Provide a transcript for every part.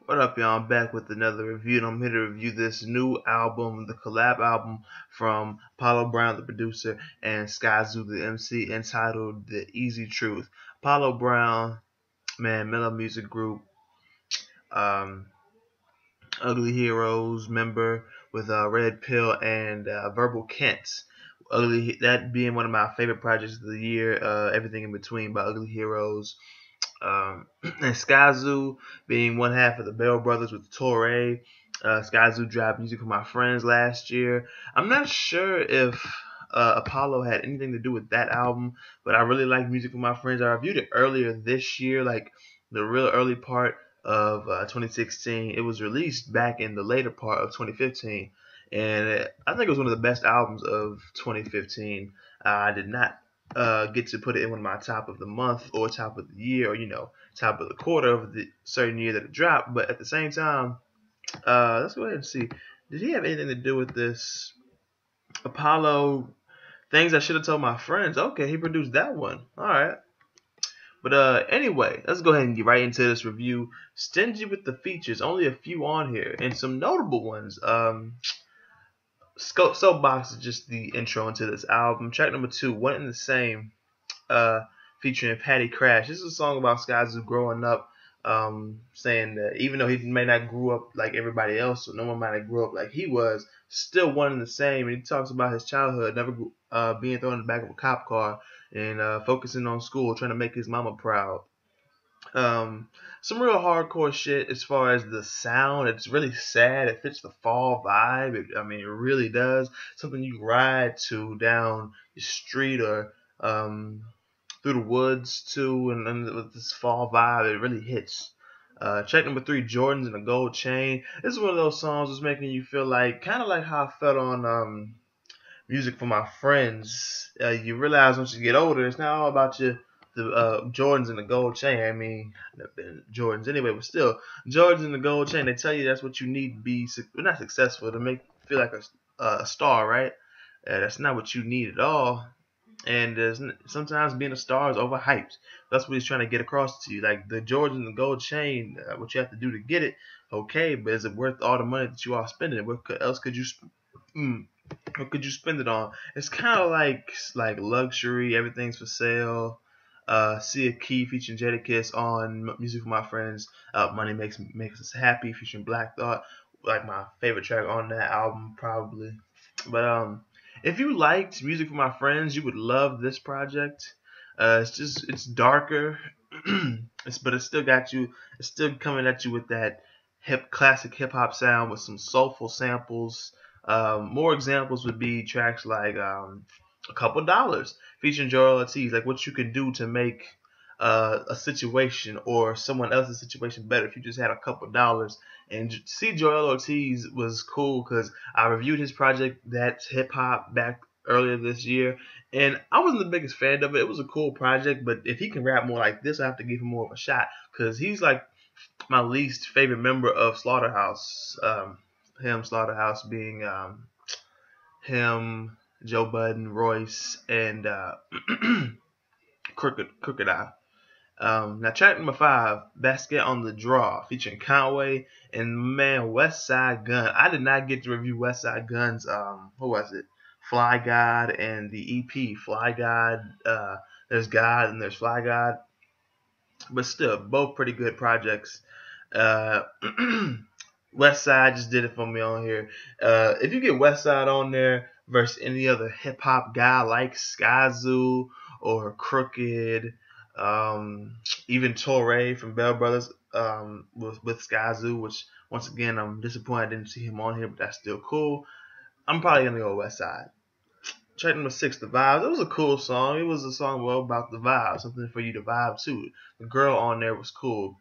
What up, y'all? I'm back with another review, and I'm here to review this new album, the collab album from Apollo Brown, the producer, and Skyzoo, the MC, entitled The Easy Truth. Apollo Brown, man, Mellow Music Group, um, Ugly Heroes member with Red Pill and Verbal Kent. Ugly, that being one of my favorite projects of the year, Everything in Between by Ugly Heroes. And Skyzoo being one half of the Bell Brothers with Torre. Skyzoo dropped Music for My Friends last year. I'm not sure if Apollo had anything to do with that album, but I really like Music for My Friends. I reviewed it earlier this year, like the real early part of 2016. It was released back in the later part of 2015, and I think it was one of the best albums of 2015. I did not get to put it in one of my top of the month or top of the year or top of the quarter of the certain year that it dropped. But at the same time, let's go ahead and see. Did he have anything to do with this Apollo things I should have told my friends? Okay, he produced that one. All right. But anyway, let's go ahead and get right into this review. Stingy with the features, only a few on here, and some notable ones. Soapbox is just the intro into this album. Track number 2, One and the Same, uh, featuring Patty Crash. This is a song about Skyzoo growing up, saying that even though he may not grew up like everybody else, or no one might have grew up like he was, still one and the same. And he talks about his childhood, never being thrown in the back of a cop car, and focusing on school, trying to make his mama proud. Um, some real hardcore shit as far as the sound. It's really sad. It fits the fall vibe. It really does. Something you ride to down the street or through the woods too, and with this fall vibe, it really hits. Track number 3, Jordans and a Gold Chain. This is one of those songs that's making you feel like, kind of like how I felt on Music for My Friends. You realize once you get older, it's not all about the Jordans and the gold chain. I mean, they've been Jordans anyway, but still, Jordans and the gold chain. They tell you that's what you need to be not successful, to make feel like a star, right? That's not what you need at all. And sometimes being a star is overhyped. That's what he's trying to get across to you. Like the Jordans and the gold chain, what you have to do to get it, okay, but is it worth all the money that you are spending? What else could you what could you spend it on? It's kind of like luxury. Everything's for sale. See a Key featuring Jadakiss on Music for My Friends. Money makes us happy featuring Black Thought. Like my favorite track on that album probably. But if you liked Music for My Friends, you would love this project. It's darker, but it's still got you. It's still coming at you with that classic hip hop sound with some soulful samples. More examples would be tracks like a couple dollars featuring Joel Ortiz, like what you could do to make a situation or someone else's situation better if you just had a couple dollars. And see, Joel Ortiz was cool because I reviewed his project, That's Hip Hop, back earlier this year, and I wasn't the biggest fan of it. It was a cool project, but if he can rap more like this, I have to give him more of a shot because he's like my least favorite member of Slaughterhouse. Slaughterhouse being him, Joe Budden, Royce, and Crooked Eye. Now track number 5, Basket on the Draw, featuring Conway and man West Side Gun. I did not get to review West Side Gun's what was it? Fly God and the EP Fly God. There's God and there's Fly God, but still both pretty good projects. Uh, West Side just did it for me on here. If you get West Side on there versus any other hip hop guy like Skyzoo or Crooked, even Torre from Bell Brothers, with Skyzoo, which once again I'm disappointed I didn't see him on here, but that's still cool. I'm probably gonna go West Side. Track number 6, The Vibes. It was a cool song. It was a song well about the vibe, something for you to vibe to. The girl on there was cool.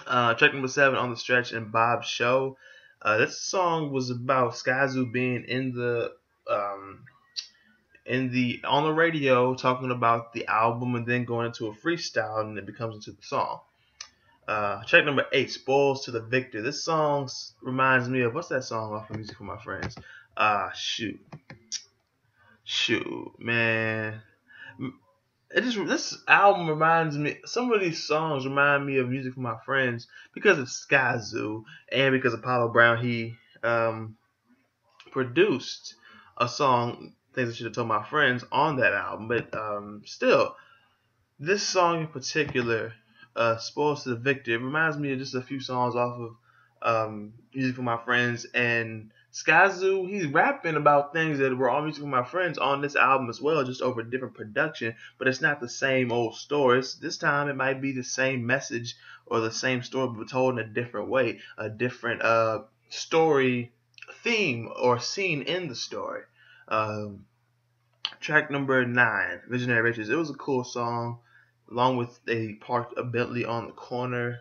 Track number 7, On the Stretch and Bob's Show. This song was about Skyzoo being on the radio talking about the album and then going into a freestyle and it becomes into the song. Track number 8, Spoils to the Victor. This song reminds me of, what's that song off of Music for My Friends? Shoot, man. This album reminds me. Some of these songs remind me of music from my friends because of Skyzoo and because Apollo Brown. He produced a song, "Things I Should Have Told My Friends," on that album. But still, this song in particular, "Spoils to the Victor," it reminds me of just a few songs off of Music for My Friends. And Skyzoo, he's rapping about things that were on Music for My Friends on this album as well, just over different production. But it's not the same old story. This time it might be the same message or the same story, but told in a different way, a different story theme or scene in the story. Um, Track number 9, "Visionary Riches." It was a cool song, along with they parked a Bentley on the corner.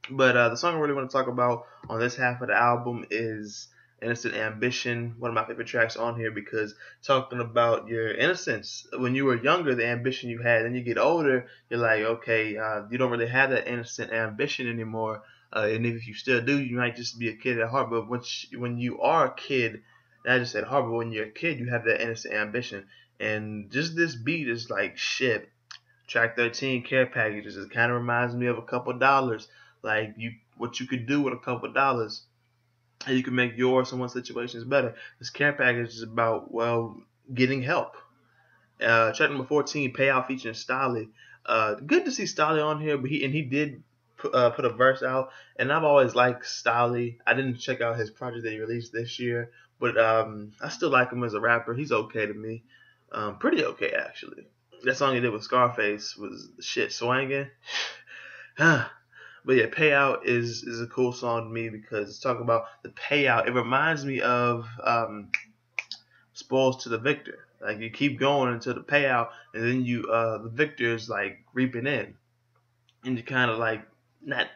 But the song I really want to talk about on this half of the album is "Innocent Ambition," one of my favorite tracks on here because talking about your innocence when you were younger, the ambition you had. Then you get older, you're like, okay, you don't really have that innocent ambition anymore. And if you still do, you might just be a kid at heart. But when you are a kid, and I just said heart, but when you're a kid, you have that innocent ambition. And just this beat is like shit. Track 13, "Care Packages." It kind of reminds me of a couple dollars. Like what you could do with a couple dollars, and you can make your someone's situations better. This care package is about, well, getting help. Track number 14, "Payout," featuring Stolly. Good to see Stolly on here, but he did put a verse out, and I've always liked Stolly. I didn't check out his project that he released this year, but I still like him as a rapper. He's okay to me, pretty okay actually. That song he did with Scarface was shit swanging. But yeah, "Payout" is a cool song to me because it's talking about the payout. It reminds me of "Spoils to the Victor." Like you keep going until the payout, and then the victor is like reaping in, and you kind of like not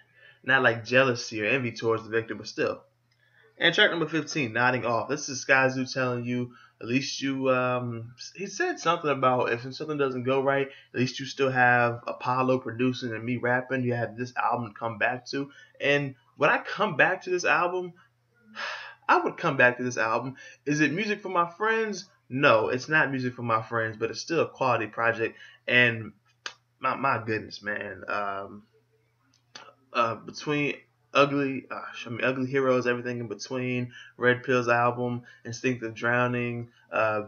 like jealousy or envy towards the victor, but still. And track number 15, "Nodding Off." This is Skyzoo telling you, at least you, he said something about if something doesn't go right, at least you still have Apollo producing and me rapping. You have this album to come back to. And when I come back to this album, I would come back to this album. Is it music for my friends? No, it's not music for my friends, but it's still a quality project. And my goodness, man. Between Ugly Heroes, everything in between, Red Pill's album, Instinctive Drowning,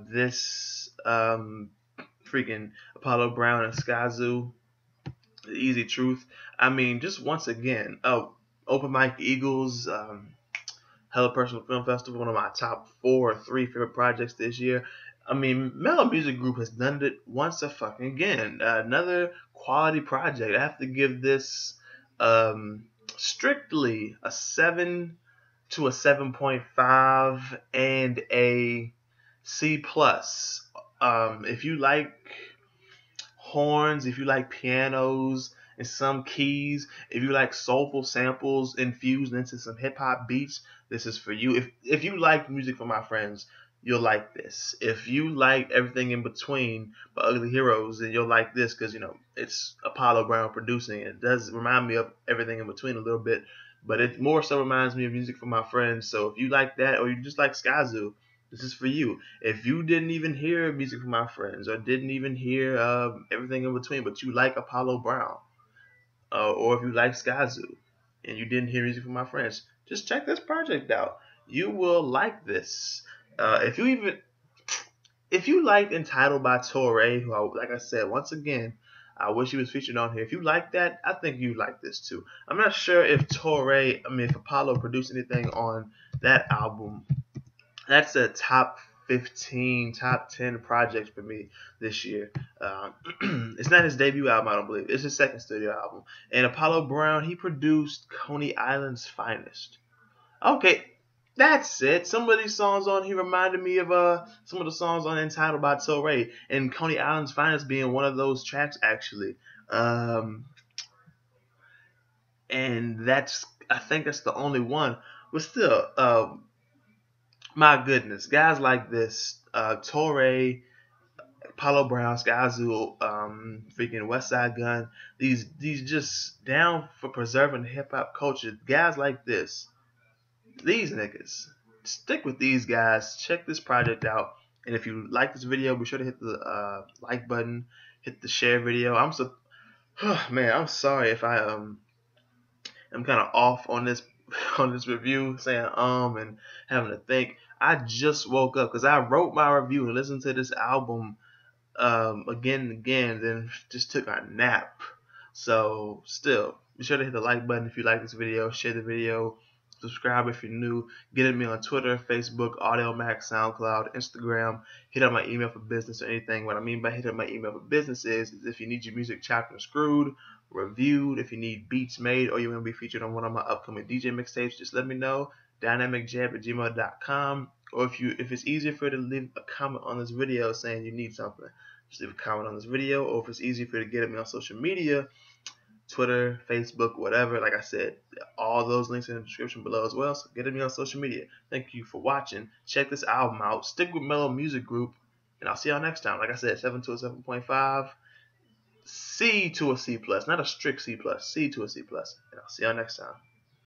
this freaking Apollo Brown and Skyzoo, The Easy Truth. I mean, just once again, Open Mike Eagles, Hella Personal Film Festival, one of my top 4 or 3 favorite projects this year. I mean, Mellow Music Group has done it once a fucking again. Another quality project. I have to give this strictly a 7 to a 7.5 and a C plus. If you like horns, if you like pianos and some keys, if you like soulful samples infused into some hip hop beats, this is for you. If you like music for my friends, you'll like this. If you like everything in between but Ugly Heroes, then you'll like this because it's Apollo Brown producing. It does remind me of everything in between a little bit, but it more so reminds me of music for my friends. So if you like that, or you just like Skyzoo, this is for you. If you didn't even hear music from my friends or didn't even hear everything in between, but you like Apollo Brown, or if you like Skyzoo and you didn't hear music from my friends, just check this project out. You will like this. If you liked "Entitled" by Torre, who, like I said, once again, I wish he was featured on here. If you like that, I think you like this too. I'm not sure if if Apollo produced anything on that album. That's a top 15, top 10 projects for me this year. It's not his debut album, I don't believe. It's his second studio album. And Apollo Brown, he produced Coney Island's Finest. Okay, that's it. Some of these songs on here reminded me of some of the songs on Entitled by Torre, and Coney Island's Finest being one of those tracks actually. And I think that's the only one. But still, my goodness, guys like this, Torre, Apollo Brown, Skyzoo, freaking West Side Gun, these just down for preserving hip hop culture. Guys like this, these niggas, stick with these guys. Check this project out, and if you like this video, be sure to hit the like button. hit the share video. Man, I'm sorry if I'm kind of off on this on this review, saying and having to think. I just woke up because I wrote my review and listened to this album again and again, then just took a nap. So still, be sure to hit the like button if you like this video, share the video, subscribe if you're new, get at me on Twitter, Facebook, AudioMax, SoundCloud, Instagram, hit up my email for business or anything. What I mean by hit up my email for business is if you need your music chopped and screwed, reviewed, if you need beats made, or you want to be featured on one of my upcoming DJ mixtapes, just let me know. DynamicJAB@gmail.com. Or if it's easier for you to leave a comment on this video saying you need something, just leave a comment on this video. Or if it's easier for you to get at me on social media, Twitter, Facebook, whatever, like I said, all those links in the description below as well. So get at me on social media. Thank you for watching. Check this album out. Stick with Mellow Music Group, and I'll see y'all next time. Like I said, 7 to a 7.5, C to a C plus, not a strict C plus, C to a C plus, and I'll see y'all next time.